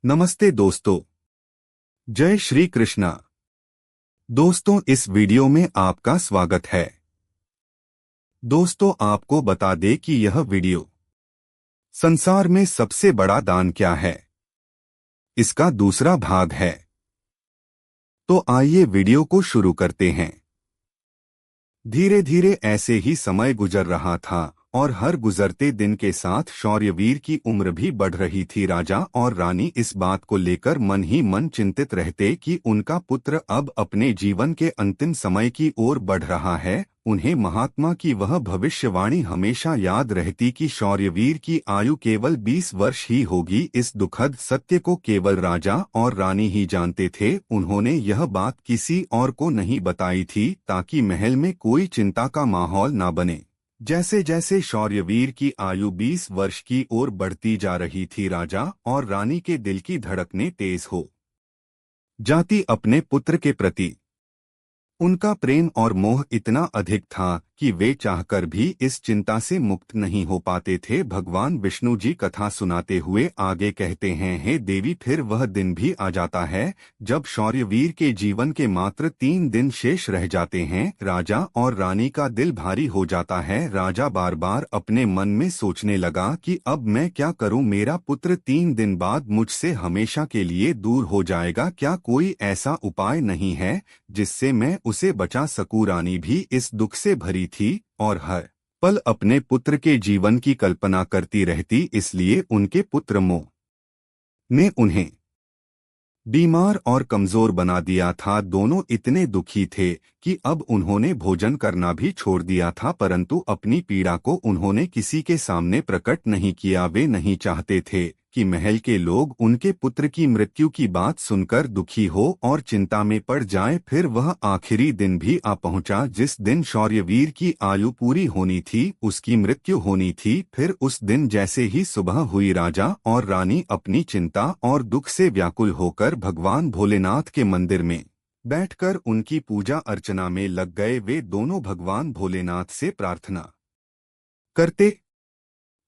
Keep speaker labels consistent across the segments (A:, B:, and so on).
A: नमस्ते दोस्तों। जय श्री कृष्णा। दोस्तों, इस वीडियो में आपका स्वागत है। दोस्तों, आपको बता दें कि यह वीडियो संसार में सबसे बड़ा दान क्या है, इसका दूसरा भाग है। तो आइए वीडियो को शुरू करते हैं। धीरे धीरे ऐसे ही समय गुजर रहा था और हर गुजरते दिन के साथ शौर्यवीर की उम्र भी बढ़ रही थी। राजा और रानी इस बात को लेकर मन ही मन चिंतित रहते कि उनका पुत्र अब अपने जीवन के अंतिम समय की ओर बढ़ रहा है। उन्हें महात्मा की वह भविष्यवाणी हमेशा याद रहती कि शौर्यवीर की आयु केवल 20 वर्ष ही होगी। इस दुखद सत्य को केवल राजा और रानी ही जानते थे। उन्होंने यह बात किसी और को नहीं बताई थी ताकि महल में कोई चिंता का माहौल न बने। जैसे जैसे शौर्यवीर की आयु 20 वर्ष की ओर बढ़ती जा रही थी, राजा और रानी के दिल की धड़कनें तेज हो जाती अपने पुत्र के प्रति। उनका प्रेम और मोह इतना अधिक था कि वे चाहकर भी इस चिंता से मुक्त नहीं हो पाते थे। भगवान विष्णु जी कथा सुनाते हुए आगे कहते हैं, हे देवी, फिर वह दिन भी आ जाता है जब शौर्यवीर के जीवन के मात्र 3 दिन शेष रह जाते हैं। राजा और रानी का दिल भारी हो जाता है। राजा बार बार अपने मन में सोचने लगा कि अब मैं क्या करूं, मेरा पुत्र 3 दिन बाद मुझसे हमेशा के लिए दूर हो जाएगा। क्या कोई ऐसा उपाय नहीं है जिससे मैं उसे बचा सकूं। रानी भी इस दुख से भरी थी और हर पल अपने पुत्र के जीवन की कल्पना करती रहती, इसलिए उनके पुत्र मोह ने उन्हें बीमार और कमजोर बना दिया था। दोनों इतने दुखी थे कि अब उन्होंने भोजन करना भी छोड़ दिया था, परंतु अपनी पीड़ा को उन्होंने किसी के सामने प्रकट नहीं किया। वे नहीं चाहते थे कि महल के लोग उनके पुत्र की मृत्यु की बात सुनकर दुखी हो और चिंता में पड़ जाएं। फिर वह आखिरी दिन भी आ पहुंचा जिस दिन शौर्यवीर की आयु पूरी होनी थी, उसकी मृत्यु होनी थी। फिर उस दिन जैसे ही सुबह हुई, राजा और रानी अपनी चिंता और दुख से व्याकुल होकर भगवान भोलेनाथ के मंदिर में बैठकर उनकी पूजा अर्चना में लग गए। वे दोनों भगवान भोलेनाथ से प्रार्थना करते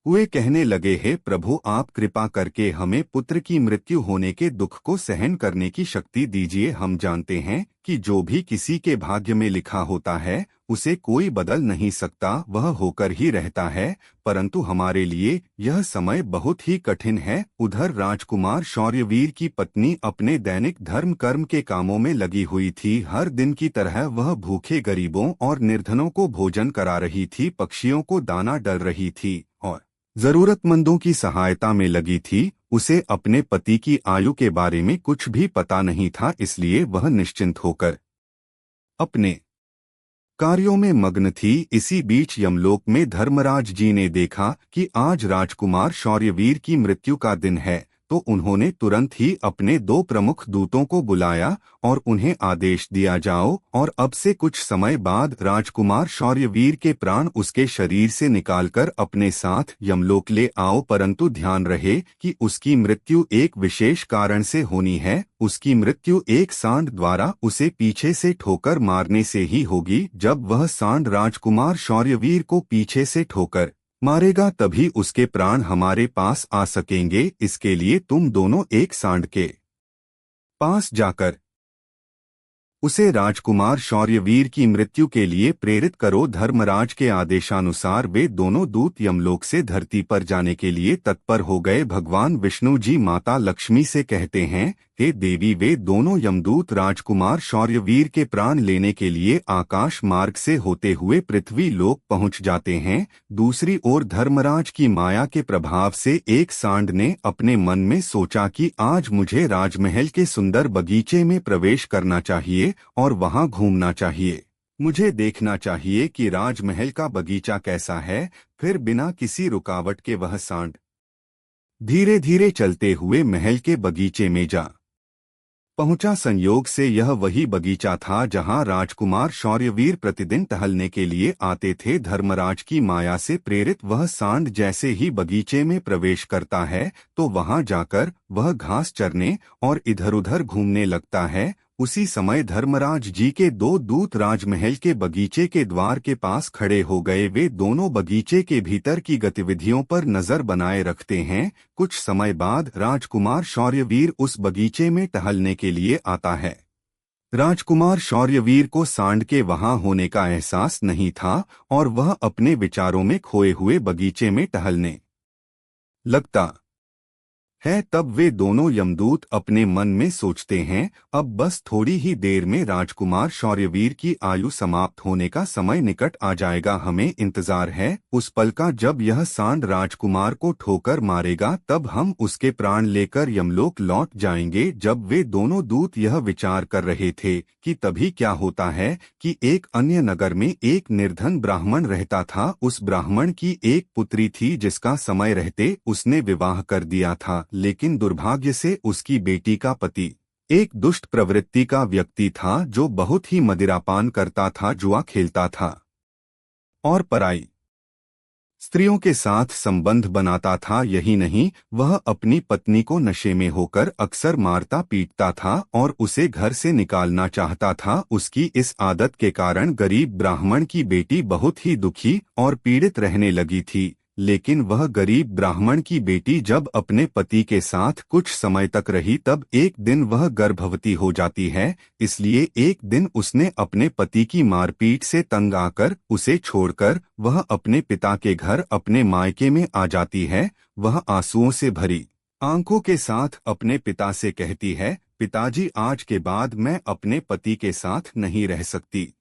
A: हुए कहने लगे, हे प्रभु, आप कृपा करके हमें पुत्र की मृत्यु होने के दुख को सहन करने की शक्ति दीजिए। हम जानते हैं कि जो भी किसी के भाग्य में लिखा होता है उसे कोई बदल नहीं सकता, वह होकर ही रहता है, परंतु हमारे लिए यह समय बहुत ही कठिन है। उधर राजकुमार शौर्यवीर की पत्नी अपने दैनिक धर्म कर्म के कामों में लगी हुई थी। हर दिन की तरह वह भूखे गरीबों और निर्धनों को भोजन करा रही थी, पक्षियों को दाना डाल रही थी और जरूरतमंदों की सहायता में लगी थी। उसे अपने पति की आयु के बारे में कुछ भी पता नहीं था, इसलिए वह निश्चिंत होकर अपने कार्यों में मग्न थी। इसी बीच यमलोक में धर्मराज जी ने देखा कि आज राजकुमार शौर्यवीर की मृत्यु का दिन है, तो उन्होंने तुरंत ही अपने 2 प्रमुख दूतों को बुलाया और उन्हें आदेश दिया, जाओ और अब से कुछ समय बाद राजकुमार शौर्यवीर के प्राण उसके शरीर से निकालकर अपने साथ यमलोक ले आओ, परंतु ध्यान रहे कि उसकी मृत्यु एक विशेष कारण से होनी है। उसकी मृत्यु एक सांड द्वारा उसे पीछे से ठोकर मारने से ही होगी। जब वह सांड राजकुमार शौर्यवीर को पीछे से ठोकर मारेगा तभी उसके प्राण हमारे पास आ सकेंगे। इसके लिए तुम दोनों एक सांड के पास जाकर उसे राजकुमार शौर्यवीर की मृत्यु के लिए प्रेरित करो। धर्मराज के आदेशानुसार वे दोनों दूत यमलोक से धरती पर जाने के लिए तत्पर हो गए। भगवान विष्णु जी माता लक्ष्मी से कहते हैं, हे देवी, वे दोनों यमदूत राजकुमार शौर्यवीर के प्राण लेने के लिए आकाश मार्ग से होते हुए पृथ्वी लोक पहुंच जाते हैं। दूसरी ओर धर्मराज की माया के प्रभाव से एक सांड ने अपने मन में सोचा कि आज मुझे राजमहल के सुंदर बगीचे में प्रवेश करना चाहिए और वहां घूमना चाहिए। मुझे देखना चाहिए कि राजमहल का बगीचा कैसा है। फिर बिना किसी रुकावट के वह सांड धीरे धीरे चलते हुए महल के बगीचे में जा पहुंचा। संयोग से यह वही बगीचा था जहां राजकुमार शौर्यवीर प्रतिदिन टहलने के लिए आते थे। धर्मराज की माया से प्रेरित वह सांड जैसे ही बगीचे में प्रवेश करता है तो वहां जाकर वह घास चरने और इधर उधर घूमने लगता है। उसी समय धर्मराज जी के दो दूत राजमहल के बगीचे के द्वार के पास खड़े हो गए। वे दोनों बगीचे के भीतर की गतिविधियों पर नजर बनाए रखते हैं। कुछ समय बाद राजकुमार शौर्यवीर उस बगीचे में टहलने के लिए आता है। राजकुमार शौर्यवीर को सांड के वहां होने का एहसास नहीं था और वह अपने विचारों में खोए हुए बगीचे में टहलने लगता है। तब वे दोनों यमदूत अपने मन में सोचते हैं, अब बस थोड़ी ही देर में राजकुमार शौर्यवीर की आयु समाप्त होने का समय निकट आ जाएगा। हमें इंतजार है उस पल का जब यह सांड राजकुमार को ठोकर मारेगा, तब हम उसके प्राण लेकर यमलोक लौट जाएंगे। जब वे दोनों दूत यह विचार कर रहे थे कि तभी क्या होता है कि एक अन्य नगर में एक निर्धन ब्राह्मण रहता था। उस ब्राह्मण की एक पुत्री थी जिसका समय रहते उसने विवाह कर दिया था, लेकिन दुर्भाग्य से उसकी बेटी का पति एक दुष्ट प्रवृत्ति का व्यक्ति था जो बहुत ही मदिरापान करता था, जुआ खेलता था और पराई स्त्रियों के साथ संबंध बनाता था। यही नहीं, वह अपनी पत्नी को नशे में होकर अक्सर मारता पीटता था और उसे घर से निकालना चाहता था। उसकी इस आदत के कारण गरीब ब्राह्मण की बेटी बहुत ही दुखी और पीड़ित रहने लगी थी। लेकिन वह गरीब ब्राह्मण की बेटी जब अपने पति के साथ कुछ समय तक रही, तब एक दिन वह गर्भवती हो जाती है। इसलिए एक दिन उसने अपने पति की मारपीट से तंग आकर उसे छोड़कर वह अपने पिता के घर अपने मायके में आ जाती है। वह आंसुओं से भरी आंखों के साथ अपने पिता से कहती है, पिताजी, आज के बाद मैं अपने पति के साथ नहीं रह सकती,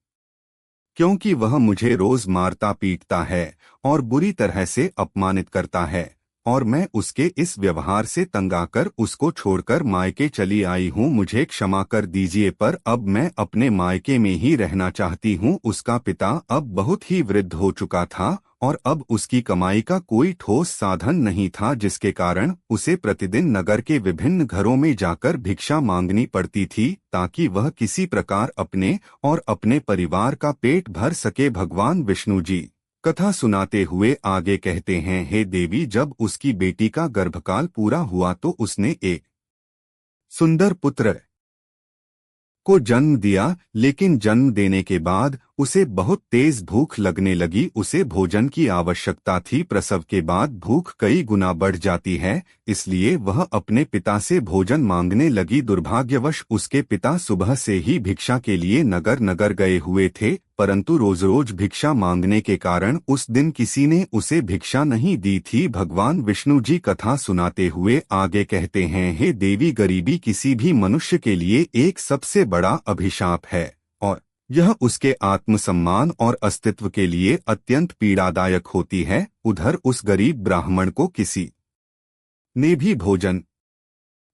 A: क्योंकि वह मुझे रोज मारता पीटता है और बुरी तरह से अपमानित करता है और मैं उसके इस व्यवहार से तंग आकर उसको छोड़कर मायके चली आई हूँ। मुझे क्षमा कर दीजिए, पर अब मैं अपने मायके में ही रहना चाहती हूँ। उसका पिता अब बहुत ही वृद्ध हो चुका था और अब उसकी कमाई का कोई ठोस साधन नहीं था, जिसके कारण उसे प्रतिदिन नगर के विभिन्न घरों में जाकर भिक्षा मांगनी पड़ती थी ताकि वह किसी प्रकार अपने और अपने परिवार का पेट भर सके। भगवान विष्णु जी कथा सुनाते हुए आगे कहते हैं, हे देवी, जब उसकी बेटी का गर्भकाल पूरा हुआ तो उसने एक सुंदर पुत्र को जन्म दिया। लेकिन जन्म देने के बाद उसे बहुत तेज भूख लगने लगी। उसे भोजन की आवश्यकता थी। प्रसव के बाद भूख कई गुना बढ़ जाती है, इसलिए वह अपने पिता से भोजन मांगने लगी। दुर्भाग्यवश उसके पिता सुबह से ही भिक्षा के लिए नगर नगर गए हुए थे, परंतु रोज रोज भिक्षा मांगने के कारण उस दिन किसी ने उसे भिक्षा नहीं दी थी। भगवान विष्णु जी कथा सुनाते हुए आगे कहते हैं, हे देवी, गरीबी किसी भी मनुष्य के लिए एक सबसे बड़ा अभिशाप है और यह उसके आत्मसम्मान और अस्तित्व के लिए अत्यंत पीड़ादायक होती है। उधर उस गरीब ब्राह्मण को किसी ने भी भोजन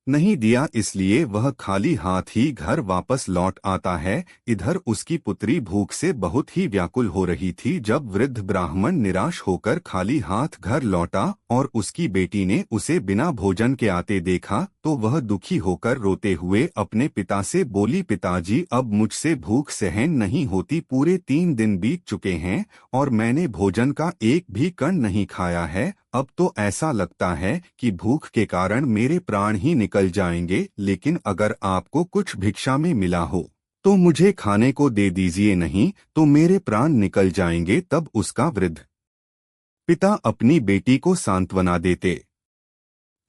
A: नहीं दिया, इसलिए वह खाली हाथ ही घर वापस लौट आता है। इधर उसकी पुत्री भूख से बहुत ही व्याकुल हो रही थी। जब वृद्ध ब्राह्मण निराश होकर खाली हाथ घर लौटा और उसकी बेटी ने उसे बिना भोजन के आते देखा, तो वह दुखी होकर रोते हुए अपने पिता से बोली, पिताजी, अब मुझसे भूख सहन नहीं होती। पूरे 3 दिन बीत चुके हैं और मैंने भोजन का एक भी कण नहीं खाया है। अब तो ऐसा लगता है कि भूख के कारण मेरे प्राण ही निकल जाएंगे। लेकिन अगर आपको कुछ भिक्षा में मिला हो तो मुझे खाने को दे दीजिए, नहीं तो मेरे प्राण निकल जाएंगे। तब उसका वृद्ध पिता अपनी बेटी को सांत्वना देते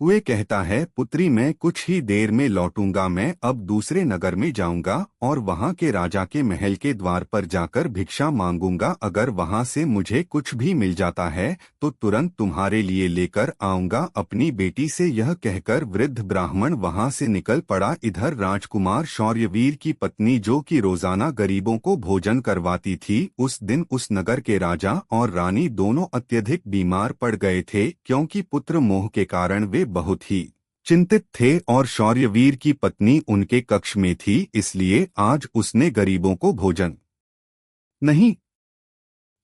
A: हुए कहता है, पुत्री, मैं कुछ ही देर में लौटूंगा। मैं अब दूसरे नगर में जाऊंगा और वहां के राजा के महल के द्वार पर जाकर भिक्षा मांगूंगा। अगर वहां से मुझे कुछ भी मिल जाता है तो तुरंत तुम्हारे लिए लेकर आऊंगा। अपनी बेटी से यह कहकर वृद्ध ब्राह्मण वहां से निकल पड़ा। इधर राजकुमार शौर्यवीर की पत्नी, जो कि रोजाना गरीबों को भोजन करवाती थी, उस दिन उस नगर के राजा और रानी दोनों अत्यधिक बीमार पड़ गए थे, क्योंकि पुत्र मोह के कारण वे बहुत ही चिंतित थे और शौर्यवीर की पत्नी उनके कक्ष में थी। इसलिए आज उसने गरीबों को भोजन नहीं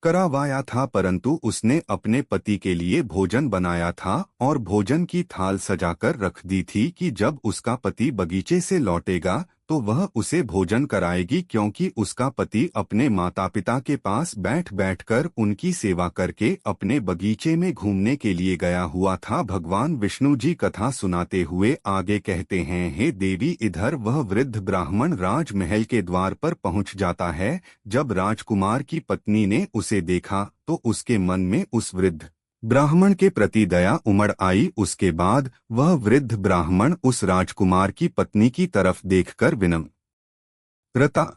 A: करवाया था, परंतु उसने अपने पति के लिए भोजन बनाया था और भोजन की थाल सजाकर रख दी थी कि जब उसका पति बगीचे से लौटेगा तो वह उसे भोजन कराएगी, क्योंकि उसका पति अपने माता पिता के पास बैठ बैठकर उनकी सेवा करके अपने बगीचे में घूमने के लिए गया हुआ था। भगवान विष्णु जी कथा सुनाते हुए आगे कहते हैं, हे देवी, इधर वह वृद्ध ब्राह्मण राजमहल के द्वार पर पहुंच जाता है। जब राजकुमार की पत्नी ने उसे देखा तो उसके मन में उस वृद्ध ब्राह्मण के प्रति दया उमड़ आई। उसके बाद वह वृद्ध ब्राह्मण उस राजकुमार की पत्नी की तरफ देखकर विनम्रता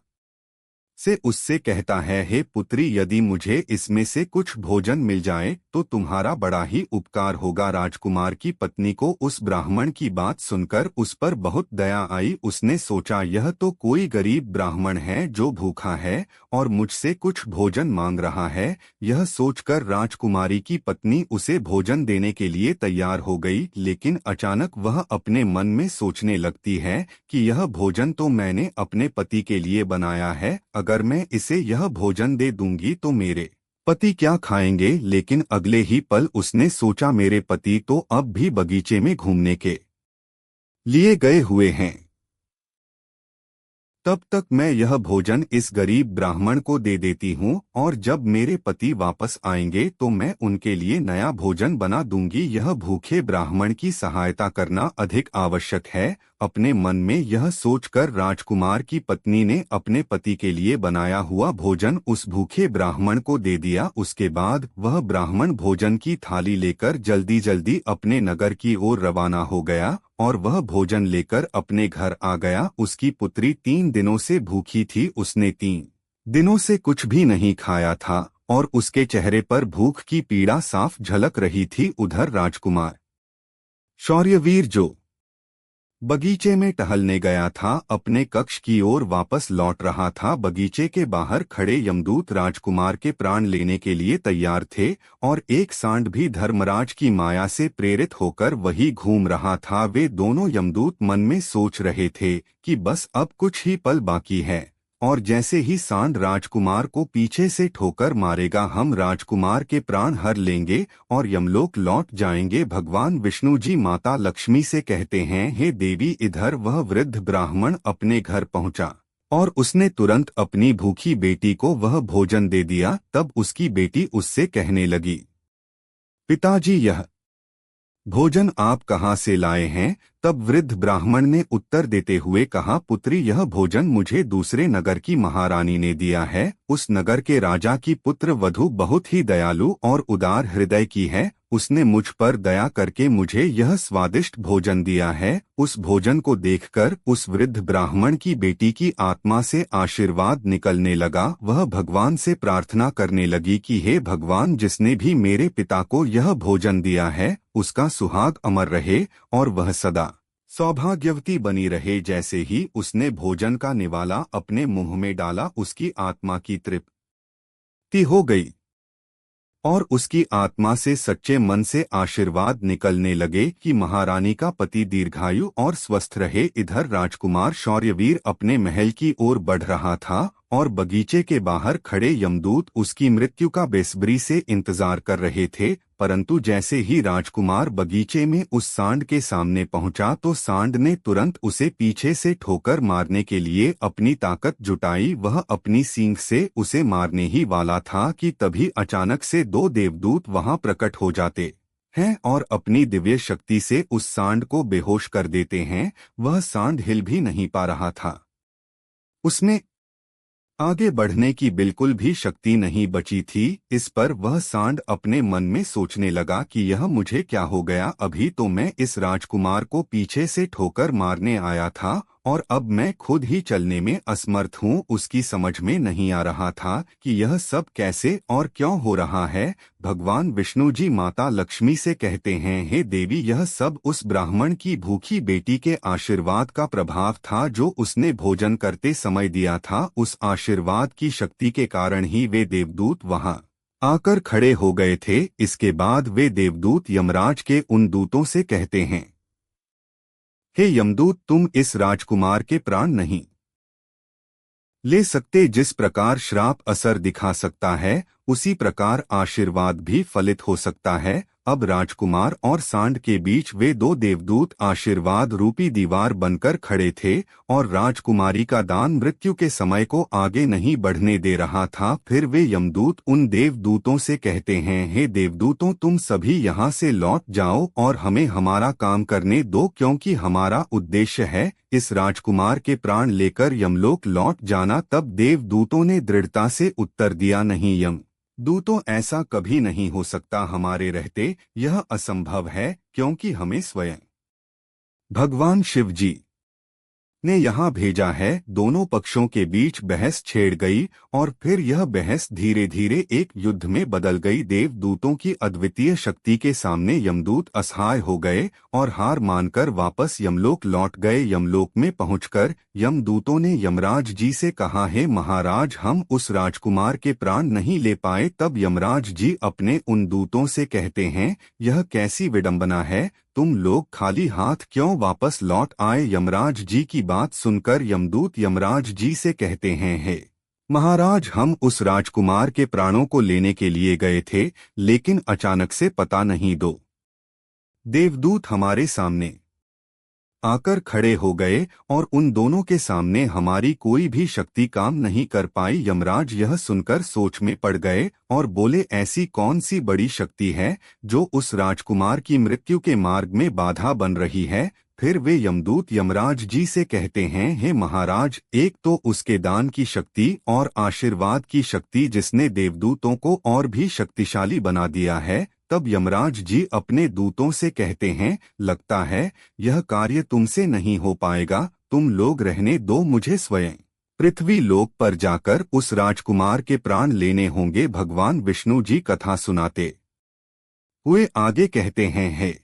A: से उससे कहता है, हे पुत्री, यदि मुझे इसमें से कुछ भोजन मिल जाए तो तुम्हारा बड़ा ही उपकार होगा। राजकुमार की पत्नी को उस ब्राह्मण की बात सुनकर उस पर बहुत दया आई। उसने सोचा, यह तो कोई गरीब ब्राह्मण है जो भूखा है और मुझसे कुछ भोजन मांग रहा है। यह सोचकर राजकुमारी की पत्नी उसे भोजन देने के लिए तैयार हो गई, लेकिन अचानक वह अपने मन में सोचने लगती है कि यह भोजन तो मैंने अपने पति के लिए बनाया है, अगर मैं इसे यह भोजन दे दूंगी तो मेरे पति क्या खाएंगे। लेकिन अगले ही पल उसने सोचा, मेरे पति तो अब भी बगीचे में घूमने के लिए गए हुए हैं, तब तक मैं यह भोजन इस गरीब ब्राह्मण को दे देती हूँ, और जब मेरे पति वापस आएंगे तो मैं उनके लिए नया भोजन बना दूंगी। यह भूखे ब्राह्मण की सहायता करना अधिक आवश्यक है। अपने मन में यह सोचकर राजकुमार की पत्नी ने अपने पति के लिए बनाया हुआ भोजन उस भूखे ब्राह्मण को दे दिया। उसके बाद वह ब्राह्मण भोजन की थाली लेकर जल्दी जल्दी अपने नगर की ओर रवाना हो गया और वह भोजन लेकर अपने घर आ गया। उसकी पुत्री 3 दिनों से भूखी थी। उसने 3 दिनों से कुछ भी नहीं खाया था और उसके चेहरे पर भूख की पीड़ा साफ झलक रही थी। उधर राजकुमार शौर्यवीर, जो बगीचे में टहलने गया था, अपने कक्ष की ओर वापस लौट रहा था। बगीचे के बाहर खड़े यमदूत राजकुमार के प्राण लेने के लिए तैयार थे और एक सांड भी धर्मराज की माया से प्रेरित होकर वही घूम रहा था। वे दोनों यमदूत मन में सोच रहे थे कि बस अब कुछ ही पल बाकी है और जैसे ही सांड राजकुमार को पीछे से ठोकर मारेगा, हम राजकुमार के प्राण हर लेंगे और यमलोक लौट जाएंगे। भगवान विष्णु जी माता लक्ष्मी से कहते हैं, हे देवी, इधर वह वृद्ध ब्राह्मण अपने घर पहुंचा और उसने तुरंत अपनी भूखी बेटी को वह भोजन दे दिया। तब उसकी बेटी उससे कहने लगी, पिताजी, यह भोजन आप कहाँ से लाए हैं? तब वृद्ध ब्राह्मण ने उत्तर देते हुए कहा, पुत्री, यह भोजन मुझे दूसरे नगर की महारानी ने दिया है। उस नगर के राजा की पुत्र वधू बहुत ही दयालु और उदार हृदय की है। उसने मुझ पर दया करके मुझे यह स्वादिष्ट भोजन दिया है। उस भोजन को देखकर उस वृद्ध ब्राह्मण की बेटी की आत्मा से आशीर्वाद निकलने लगा। वह भगवान से प्रार्थना करने लगी कि हे भगवान, जिसने भी मेरे पिता को यह भोजन दिया है उसका सुहाग अमर रहे और वह सदा सौभाग्यवती बनी रहे। जैसे ही उसने भोजन का निवाला अपने मुंह में डाला, उसकी आत्मा की तृप्ति हो गई और उसकी आत्मा से सच्चे मन से आशीर्वाद निकलने लगे कि महारानी का पति दीर्घायु और स्वस्थ रहे। इधर राजकुमार शौर्यवीर अपने महल की ओर बढ़ रहा था और बगीचे के बाहर खड़े यमदूत उसकी मृत्यु का बेसब्री से इंतजार कर रहे थे। परंतु जैसे ही राजकुमार बगीचे में उस सांड के सामने पहुंचा तो सांड ने तुरंत उसे पीछे से ठोकर मारने के लिए अपनी ताकत जुटाई। वह अपनी सींग से उसे मारने ही वाला था कि तभी अचानक से 2 देवदूत वहां प्रकट हो जाते हैं और अपनी दिव्य शक्ति से उस सांड को बेहोश कर देते हैं। वह सांड हिल भी नहीं पा रहा था। उसमें आगे बढ़ने की बिल्कुल भी शक्ति नहीं बची थी। इस पर वह सांड अपने मन में सोचने लगा कि यह मुझे क्या हो गया? अभी तो मैं इस राजकुमार को पीछे से ठोकर मारने आया था और अब मैं खुद ही चलने में असमर्थ हूँ। उसकी समझ में नहीं आ रहा था कि यह सब कैसे और क्यों हो रहा है। भगवान विष्णु जी माता लक्ष्मी से कहते हैं, हे देवी, यह सब उस ब्राह्मण की भूखी बेटी के आशीर्वाद का प्रभाव था जो उसने भोजन करते समय दिया था। उस आशीर्वाद की शक्ति के कारण ही वे देवदूत वहां आकर खड़े हो गए थे। इसके बाद वे देवदूत यमराज के उन दूतों से कहते हैं, हे यमदूत, तुम इस राजकुमार के प्राण नहीं ले सकते। जिस प्रकार श्राप असर दिखा सकता है उसी प्रकार आशीर्वाद भी फलित हो सकता है। अब राजकुमार और सांड के बीच वे दो देवदूत आशीर्वाद रूपी दीवार बनकर खड़े थे और राजकुमारी का दान मृत्यु के समय को आगे नहीं बढ़ने दे रहा था। फिर वे यमदूत उन देवदूतों से कहते हैं, हे देवदूतों, तुम सभी यहाँ से लौट जाओ और हमें हमारा काम करने दो, क्योंकि हमारा उद्देश्य है इस राजकुमार के प्राण लेकर यमलोक लौट जाना। तब देवदूतों ने दृढ़ता से उत्तर दिया, नहीं यम दूतों, ऐसा कभी नहीं हो सकता, हमारे रहते यह असंभव है, क्योंकि हमें स्वयं भगवान शिव जी ने यहाँ भेजा है। दोनों पक्षों के बीच बहस छेड़ गई और फिर यह बहस धीरे धीरे एक युद्ध में बदल गई। देवदूतों की अद्वितीय शक्ति के सामने यमदूत असहाय हो गए और हार मानकर वापस यमलोक लौट गए। यमलोक में पहुंचकर यमदूतों ने यमराज जी से कहा, हे महाराज, हम उस राजकुमार के प्राण नहीं ले पाए। तब यमराज जी अपने उन दूतों से कहते हैं, यह कैसी विडंबना है, तुम लोग खाली हाथ क्यों वापस लौट आए। यमराज जी की बात सुनकर यमदूत यमराज जी से कहते हैं, हे महाराज, हम उस राजकुमार के प्राणों को लेने के लिए गए थे, लेकिन अचानक से पता नहीं दो देवदूत हमारे सामने आकर खड़े हो गए और उन दोनों के सामने हमारी कोई भी शक्ति काम नहीं कर पाई। यमराज यह सुनकर सोच में पड़ गए और बोले, ऐसी कौन सी बड़ी शक्ति है जो उस राजकुमार की मृत्यु के मार्ग में बाधा बन रही है। फिर वे यमदूत यमराज जी से कहते हैं, हे महाराज, एक तो उसके दान की शक्ति और आशीर्वाद की शक्ति, जिसने देवदूतों को और भी शक्तिशाली बना दिया है। तब यमराज जी अपने दूतों से कहते हैं, लगता है यह कार्य तुमसे नहीं हो पाएगा, तुम लोग रहने दो, मुझे स्वयं पृथ्वी लोक पर जाकर उस राजकुमार के प्राण लेने होंगे। भगवान विष्णु जी कथा सुनाते हुए आगे कहते हैं, हे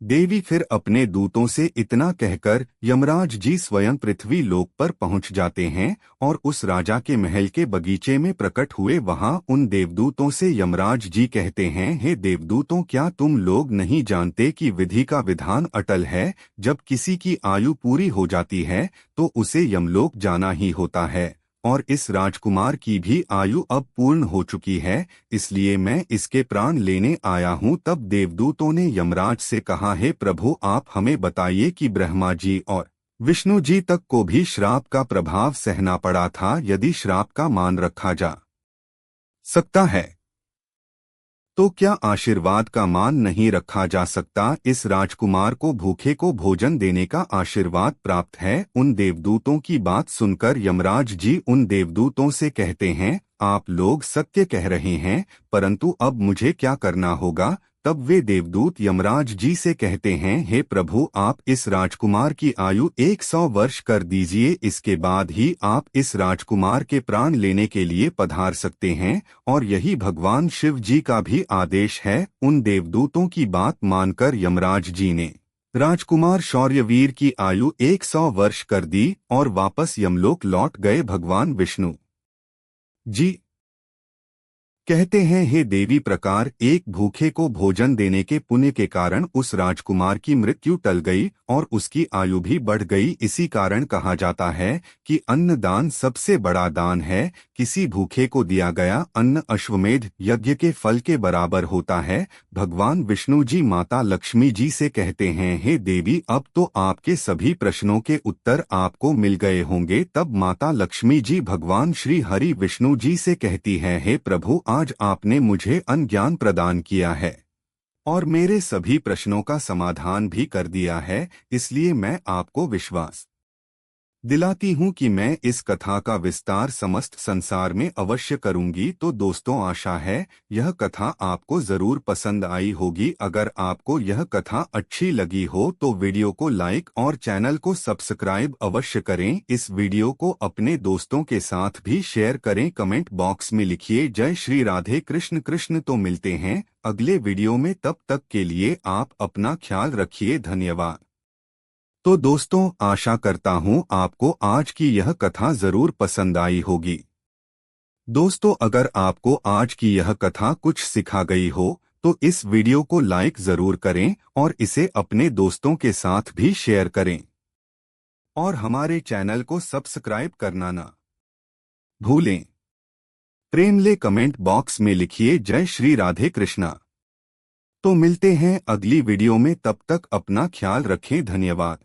A: देवी, फिर अपने दूतों से इतना कहकर यमराज जी स्वयं पृथ्वी लोक पर पहुंच जाते हैं और उस राजा के महल के बगीचे में प्रकट हुए। वहां उन देवदूतों से यमराज जी कहते हैं, हे देवदूतों, क्या तुम लोग नहीं जानते कि विधि का विधान अटल है। जब किसी की आयु पूरी हो जाती है तो उसे यमलोक जाना ही होता है, और इस राजकुमार की भी आयु अब पूर्ण हो चुकी है, इसलिए मैं इसके प्राण लेने आया हूँ। तब देवदूतों ने यमराज से कहा, हे प्रभु, आप हमें बताइए कि ब्रह्मा जी और विष्णु जी तक को भी श्राप का प्रभाव सहना पड़ा था। यदि श्राप का मान रखा जा सकता है तो क्या आशीर्वाद का मान नहीं रखा जा सकता। इस राजकुमार को भूखे को भोजन देने का आशीर्वाद प्राप्त है। उन देवदूतों की बात सुनकर यमराज जी उन देवदूतों से कहते हैं, आप लोग सत्य कह रहे हैं, परंतु अब मुझे क्या करना होगा। तब वे देवदूत यमराज जी से कहते हैं, हे प्रभु, आप इस राजकुमार की आयु 100 वर्ष कर दीजिए, इसके बाद ही आप इस राजकुमार के प्राण लेने के लिए पधार सकते हैं, और यही भगवान शिव जी का भी आदेश है। उन देवदूतों की बात मानकर यमराज जी ने राजकुमार शौर्यवीर की आयु 100 वर्ष कर दी और वापस यमलोक लौट गए। भगवान विष्णु जी कहते हैं, हे देवी, प्रकार एक भूखे को भोजन देने के पुण्य के कारण उस राजकुमार की मृत्यु टल गई और उसकी आयु भी बढ़ गई। इसी कारण कहा जाता है कि अन्न दान सबसे बड़ा दान है। किसी भूखे को दिया गया अन्न अश्वमेध यज्ञ के फल के बराबर होता है। भगवान विष्णु जी माता लक्ष्मी जी से कहते हैं, हे देवी, अब तो आपके सभी प्रश्नों के उत्तर आपको मिल गए होंगे। तब माता लक्ष्मी जी भगवान श्री हरि विष्णु जी से कहती है, हे प्रभु, आज आपने मुझे अज्ञान प्रदान किया है और मेरे सभी प्रश्नों का समाधान भी कर दिया है, इसलिए मैं आपको विश्वास दिलाती हूँ कि मैं इस कथा का विस्तार समस्त संसार में अवश्य करूंगी। तो दोस्तों, आशा है यह कथा आपको जरूर पसंद आई होगी। अगर आपको यह कथा अच्छी लगी हो तो वीडियो को लाइक और चैनल को सब्सक्राइब अवश्य करें। इस वीडियो को अपने दोस्तों के साथ भी शेयर करें। कमेंट बॉक्स में लिखिए, जय श्री राधे कृष्ण कृष्ण। तो मिलते हैं अगले वीडियो में, तब तक के लिए आप अपना ख्याल रखिए। धन्यवाद। तो दोस्तों, आशा करता हूँ आपको आज की यह कथा जरूर पसंद आई होगी। दोस्तों, अगर आपको आज की यह कथा कुछ सिखा गई हो तो इस वीडियो को लाइक जरूर करें और इसे अपने दोस्तों के साथ भी शेयर करें और हमारे चैनल को सब्सक्राइब करना ना भूलें। प्रेम ले कमेंट बॉक्स में लिखिए, जय श्री राधे कृष्णा। तो मिलते हैं अगली वीडियो में, तब तक अपना ख्याल रखें। धन्यवाद।